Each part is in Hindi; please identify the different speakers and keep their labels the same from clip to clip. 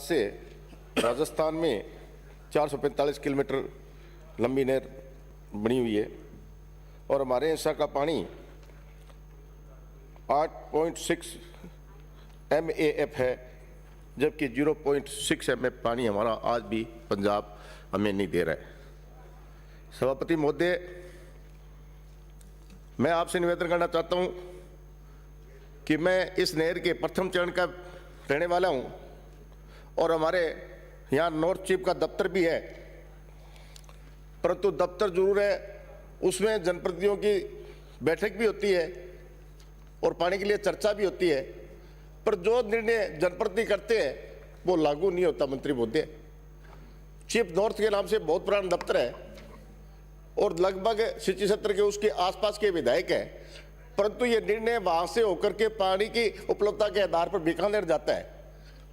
Speaker 1: से राजस्थान में 445 किलोमीटर लंबी नहर बनी हुई है और हमारे हिस्सा का पानी 8.6 MAF है, जबकि 0.6 MAF पानी हमारा आज भी पंजाब हमें नहीं दे रहा है। सभापति महोदय, मैं आपसे निवेदन करना चाहता हूं कि मैं इस नहर के प्रथम चरण का रहने वाला हूं और हमारे यहाँ नॉर्थ चीफ का दफ्तर भी है, परंतु दफ्तर जरूर है, उसमें जनप्रतिनिधियों की बैठक भी होती है और पानी के लिए चर्चा भी होती है, पर जो निर्णय जनप्रतिनिधि करते हैं वो लागू नहीं होता। मंत्री महोदय, चीफ नॉर्थ के नाम से बहुत पुराना दफ्तर है और लगभग 76 के उसके आसपास के विधायक हैं, परंतु ये निर्णय वहां से होकर के पानी की उपलब्धता के आधार पर बीकानेर जाता है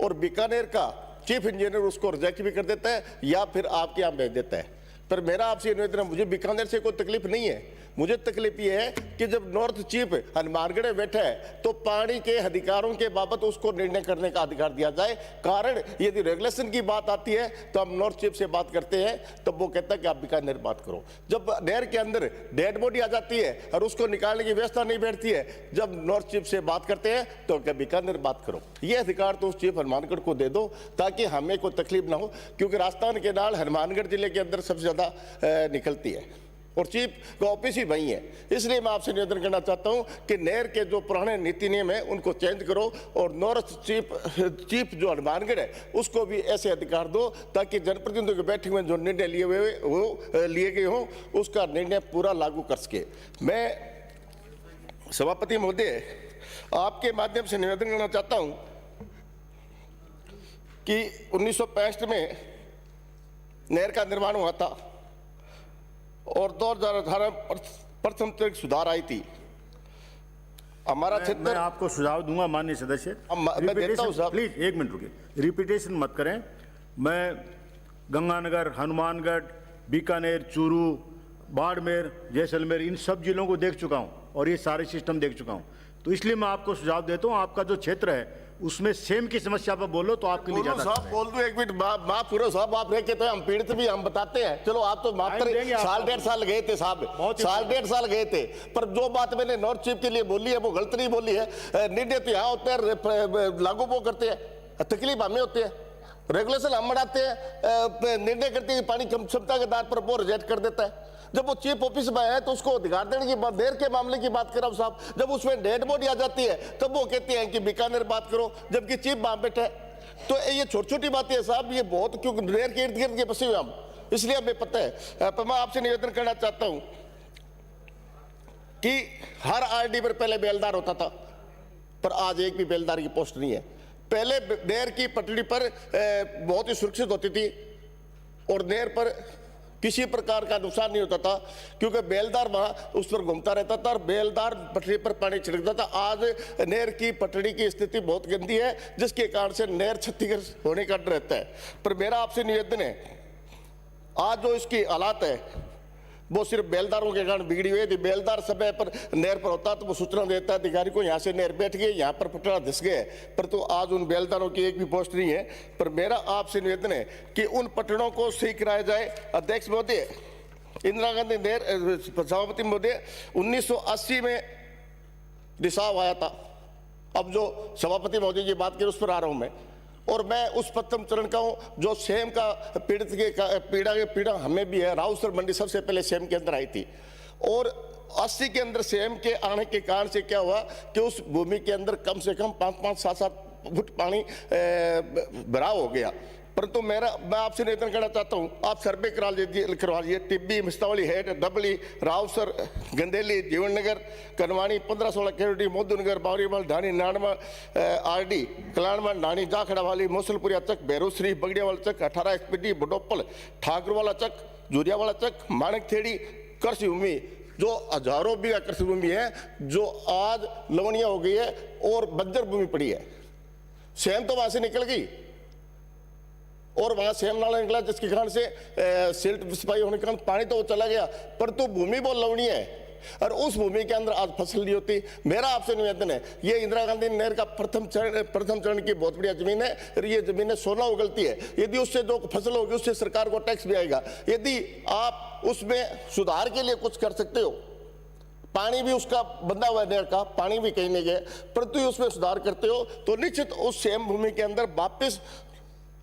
Speaker 1: और बीकानेर का चीफ इंजीनियर उसको रिजेक्ट भी कर देता है या फिर आपके यहाँ भेज देता है। पर मेरा आपसे निवेदन है, मुझे बीकानेर से कोई तकलीफ नहीं है, मुझे तकलीफ ये है कि जब नॉर्थ चीफ हनुमानगढ़ में बैठा है तो पानी के अधिकारों के बाबत उसको निर्णय करने का अधिकार दिया जाए। कारण यदि रेगुलेशन की बात आती है तो हम नॉर्थ चीफ से बात करते हैं, तब वो कहता है कि आप बीकानेर बात करो। जब नहर के अंदर डेड बॉडी आ जाती है और उसको निकालने की व्यवस्था नहीं बैठती है, जब नॉर्थ चीफ से बात करते हैं तो क्या बीकानेर बात करो। ये अधिकार तो उस चीफ हनुमानगढ़ को दे दो ताकि हमें कोई तकलीफ ना हो, क्योंकि राजस्थान के नाल हनुमानगढ़ जिले के अंदर सबसे ज्यादा निकलती है और चीफ का ऑफिस ही वही है। इसलिए मैं आपसे निवेदन करना चाहता हूं कि नहर के जो पुराने नीति नियम है उनको चेंज करो और नॉर्थ चीफ जो हनुमानगढ़ है उसको भी ऐसे अधिकार दो ताकि जनप्रतिनिधियों की बैठक में जो निर्णय लिए गए हों उसका निर्णय पूरा लागू कर सके। मैं सभापति महोदय आपके माध्यम से निवेदन करना चाहता हूं कि 1965 में नहर का निर्माण हुआ था और 2018 प्रथम चरण सुधार आई थी। हमारा क्षेत्र,
Speaker 2: मैं आपको सुझाव दूंगा माननीय सदस्य,
Speaker 1: मैं देता हूं साहब,
Speaker 2: प्लीज एक मिनट रुकिए, रिपीटेशन मत करें। मैं गंगानगर, हनुमानगढ़, बीकानेर, चूरू, बाड़मेर, जैसलमेर इन सब जिलों को देख चुका हूं और ये सारे सिस्टम देख चुका हूं, तो इसलिए मैं आपको सुझाव देता हूं आपका जो क्षेत्र है उसमें सेम की समस्या पर बोलो तो आपके लिए ज्यादा
Speaker 1: साहब बोल दो। एक मिनट माफ करो साहब, आप रह के तो हम पीड़ित भी हम बताते हैं, चलो आप तो माफ करें, साल 1.5 साल गए थे साहब, साल 1.5 साल गए थे, पर जो बात मैंने नॉर्थ चीफ के लिए बोली है वो गलत नहीं बोली है। निर्णय तो यहाँ होते हैं, लागू वो करते हैं, तकलीफ हमें होती है, रेगुलेशन हम बढ़ाते हैं, निर्णय करते हैं पानी क्षमता के आधार पर वो रिजेक्ट कर देता है। जब वो चीफ ऑफिस में है तो उसको अधिकार देने की बात, देर के मामले की बात कर रहा हूं साहब, जब उसमें डेड बॉडी आ जाती है तब वो कहते हैं कि बीकानेर बात करो, जबकि चीफ वहां बैठे। तो ये छोटी छोटी बातें है साहब, ये बहुत, क्योंकि नहर के इर्द गिर्द के बसे हुए हम, इसलिए हमें पता है। पर मैं आपसे निवेदन करना चाहता हूं कि हर RD पर पहले बेलदार होता था, पर आज एक भी बेलदार की पोस्ट नहीं है। पहले नहर की पटड़ी पर बहुत ही सुरक्षित होती थी और नहर पर किसी प्रकार का नुकसान नहीं होता था, क्योंकि बेलदार वहां उस पर घूमता रहता था और बेलदार पटड़ी पर पानी छिड़कता था। आज नहर की पटड़ी की स्थिति बहुत गंदी है, जिसके कारण से नहर क्षतिग्रस्त होने का डर रहता है। पर मेरा आपसे निवेदन है, आज जो इसकी हालात है वो सिर्फ बेलदारों के कारण बिगड़ी हुई है। बेलदार समय पर नहर पर होता तो वो सूचना देता है अधिकारी को, यहाँ से नहर बैठ गई, यहाँ पर पटड़ा धस गए, पर तो आज उन बेलदारों की एक भी पोस्ट नहीं है। पर मेरा आपसे निवेदन है कि उन पटड़ों को सही कराया जाए। अध्यक्ष महोदय, इंदिरा गांधी नहर, सभापति महोदय, 1980 में रिसाव आया था। अब जो सभापति महोदय की बात करें उस पर आ रहा हूं मैं, और मैं उस प्रथम चरण का हूं जो सेम का पीड़ित के पीड़ा हमें भी है। राउसर मंडी सबसे पहले सेम के अंदर आई थी और 80 के अंदर सेम के आने के कारण से क्या हुआ कि उस भूमि के अंदर कम से कम 5-5, 7-7 फुट पानी भराव हो गया। परंतु मैं आपसे निवेदन करना चाहता हूं, आप सर्वे करवा लीजिए। टिब्बी, मिस्तावली हेड, डबली, रावसर, गंदेली, जीवननगर, कनवानी, 15-16 केरोडी, मोदूनगर, बावरीवाल, ढाणी, नानवा, RD, कलानवा, ढाणी, जाखड़ा वाली, मोसलपुरिया चक, भैरोश्री, बगड़ियावाला चक, 18 SPD, बडोपल, ठाकुरवाला चक, जुरियावाला चक, माणकथेड़ी कृषि भूमि, जो हजारों बीघा कृषि भूमि है जो आज लवणिया हो गई है और बंजर भूमि पड़ी है। सेम तो वहां से निकल गई और वहां सेम नाला निकला, जिसके कारण से सिल्ट सफाई होने के कारण पानी तो वो चला गया, पर तो भूमि बहुत लवणीय है और उस भूमि के अंदर आज फसल नहीं होती। मेरा आपसे निवेदन है, ये इंदिरा गांधी नहर का प्रथम चरण की बहुत बढ़िया जमीन है और ये जमीनें सोना उगलती है। यदि उससे जो फसल होगी उससे सरकार को टैक्स भी आएगा। यदि आप उसमें सुधार के लिए कुछ कर सकते हो, पानी भी उसका बंधा हुआ नहर का पानी भी कहीं नहीं गया, परंतु उसमें सुधार करते हो तो निश्चित उस सेम भूमि के अंदर वापस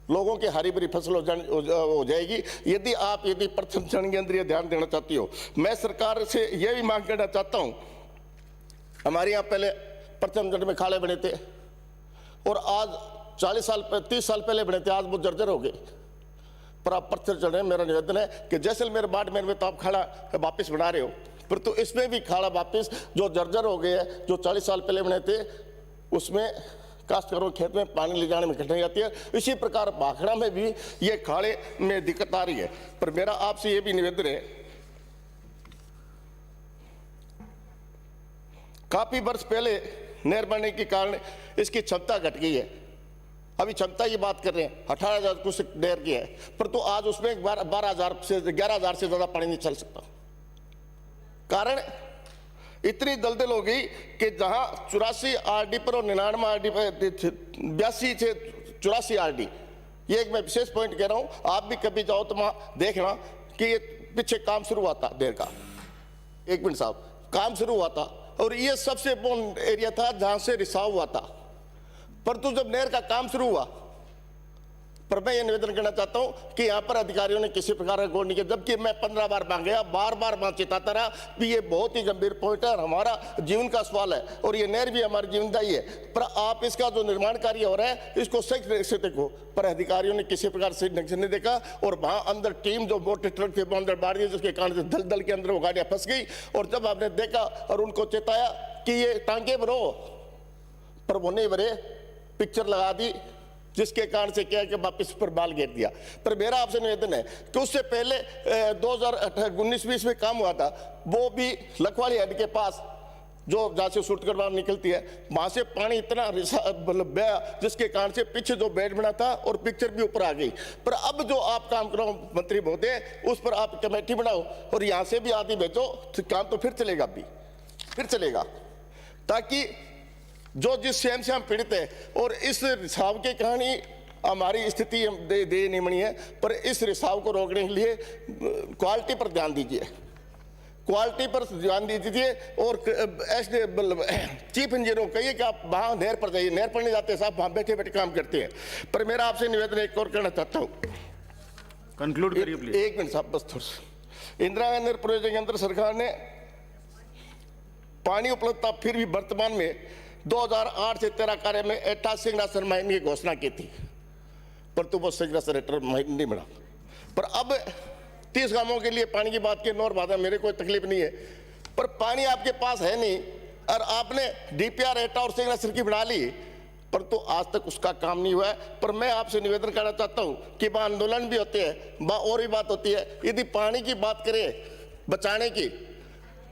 Speaker 1: लोगों की हरी भरी फसल हो जाएगी। यदि प्रथम चरण के अंदर ये ध्यान देना चाहती हो, मैं सरकार से यह भी मांग करना चाहता हूं, हमारे यहाँ पहले प्रथम चरण में खाड़े बने थे और आज 30 साल पहले बने थे, आज वो जर्जर हो गए। पर आप प्रथम चरण, मेरा निवेदन है कि जैसलमेर बाड़मेर में तो आप खाड़ा वापिस बना रहे हो, पर तो इसमें भी खाड़ा वापिस जो जर्जर हो गए हैं, जो 40 साल पहले बने थे, उसमें काश्तकारों खेत में पानी ले जाने में कठिनाई आती है। इसी प्रकार भाखड़ा में भी ये खाड़े में दिक्कत आ रही है। पर मेरा आपसे ये भी निवेदन है, काफी वर्ष पहले नहर बनने के कारण इसकी क्षमता घट गई है। अभी क्षमता की बात कर रहे हैं, 18,000 कुछ नहर की है, पर तो आज उसमें 11,000 से ज्यादा पानी नहीं चल सकता। कारण इतनी दलदल हो गई कि जहां 84 आरडी पर और 99 आरडी पर 82 से 84 आरडी, ये एक मैं विशेष पॉइंट कह रहा हूं, आप भी कभी जाओ तो वहां देखना कि ये पीछे काम शुरू हुआ था देर का, 1 मिनट साहब, काम शुरू हुआ था और ये सबसे बोन एरिया था जहां से रिसाव हुआ था। परंतु जब नहर का काम शुरू हुआ, पर मैं ये निवेदन करना चाहता हूं कि यहाँ पर अधिकारियों ने किसी प्रकार का गौर नहीं किया, जबकि मैं 15 बार मांग गया, बार बार चिताता रहा कि ये बहुत ही गंभीर पॉइंट है और हमारा जीवन का सवाल है और ये नहर भी हमारी जीवनदायी है। पर आप इसका जो निर्माण कार्य हो रहा है इसको सही तरीके से देखो, पर अधिकारियों ने किसी प्रकार से नजर नहीं देखा और वहां अंदर टीम जो मोटे ट्रक थे वो अंदर बाढ़ दी, जिसके कारण से दलदल के अंदर वो गाड़ियां फंस गई। और जब आपने देखा और उनको चेताया कि ये टांगे भरो, पर वो नहीं भरे, पिक्चर लगा दी, जिसके कारण से क्या है कि वापिस पर बाल घेर दिया। पर मेरा आपसे निवेदन है कि उससे पहले 2019-20 में काम हुआ था, वो भी लखवाली हेड के पास जो जहाँ से सूटगढ़ निकलती है, वहां से पानी इतना मतलब बया, जिसके कारण से पीछे जो बेड बना था और पिक्चर भी ऊपर आ गई। पर अब जो आप काम करो मंत्री महोदय, उस पर आप कमेटी बनाओ और यहाँ से भी आदि भेजो, तो काम तो फिर चलेगा, फिर चलेगा, ताकि जो जिस सेम से हम पीड़ित है। और इस रिसाव के कारण ही हमारी स्थिति दे नहीं बनी है, पर इस रिसाव को रोकने के लिए क्वालिटी पर ध्यान दीजिए, क्वालिटी पर ध्यान दीजिए। और चीफ इंजीनियर को कहिए कि आप वहाँ नहर पर जाइए, नहर पर नहीं जाते साहब, वहाँ बैठे बैठे काम करते हैं। पर मेरा आपसे निवेदन एक और करना चाहता हूँ,
Speaker 2: कंक्लूड करिए प्लीज।
Speaker 1: 1 मिनट साहब, बस थोड़ा सा। इंदिरा गांधी नहर प्रोजेक्ट के अंदर सरकार ने पानी उपलब्धता फिर भी वर्तमान में 2008 से 13 कार्य में 8 सिग्नेचर माइन की घोषणा की थी, पर तो वो सिग्नेचर माइन नहीं बना। पर अब 30 गांवों के लिए पानी की बात की, नौर बाधा, मेरे कोई तकलीफ नहीं है, पर पानी आपके पास है नहीं और आपने डीपीआर एटा और सिग्नेचर की बना ली, पर तो आज तक उसका काम नहीं हुआ है। पर मैं आपसे निवेदन करना चाहता हूं कि वहां आंदोलन भी होते हैं, और भी बात होती है। यदि पानी की बात करें बचाने की,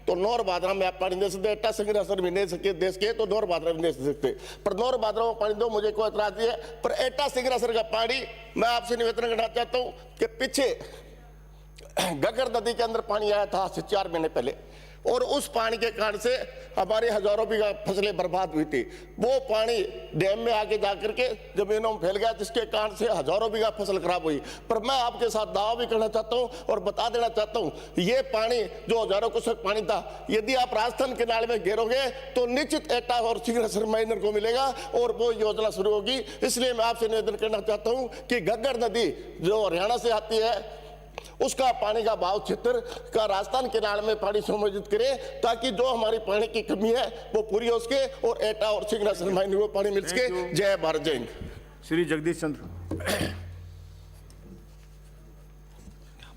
Speaker 1: तो नौर बादरा में आप पानी दे सकते, एटा सिग्नेचर भी दे सके देश के, तो नौर बादरा भी दे सकते, पर नौर बादरा में पानी दो, मुझे कोई एतराज नहीं है। पर एटा सिग्नेचर का पानी मैं आपसे निवेदन करना चाहता हूं कि पीछे घग्गर नदी के अंदर पानी आया था आज से 4 महीने पहले, और उस पानी के कारण से हमारे हजारों बीघा फसलें बर्बाद हुई थी। वो पानी डैम में आके जाकर के जमीनों में फैल गया, जिसके कारण से हजारों बीघा फसल खराब हुई। पर मैं आपके साथ दावा भी करना चाहता हूं और बता देना चाहता हूं, ये पानी जो हजारों क्यूसेक पानी था, यदि आप राजस्थान के नाले में घेरोगे तो निश्चित एटा और सिग्नेचर माइनर को मिलेगा और वो योजना शुरू होगी। इसलिए मैं आपसे निवेदन करना चाहता हूं कि घग्गर नदी जो हरियाणा से आती है, उसका पानी का भाव क्षेत्र का राजस्थान के नाले में पानी समायोजित करें, ताकि जो हमारी पानी की कमी है वो पूरी हो सके और एटा और सिग्नेचर माइनर को पानी मिल सके। जय भारत, जय हिंद।
Speaker 2: श्री जगदीश चंद्र।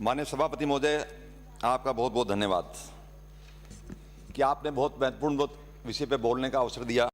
Speaker 3: माननीय सभापति महोदय, आपका बहुत बहुत धन्यवाद कि आपने बहुत महत्वपूर्ण विषय पे बोलने का अवसर दिया।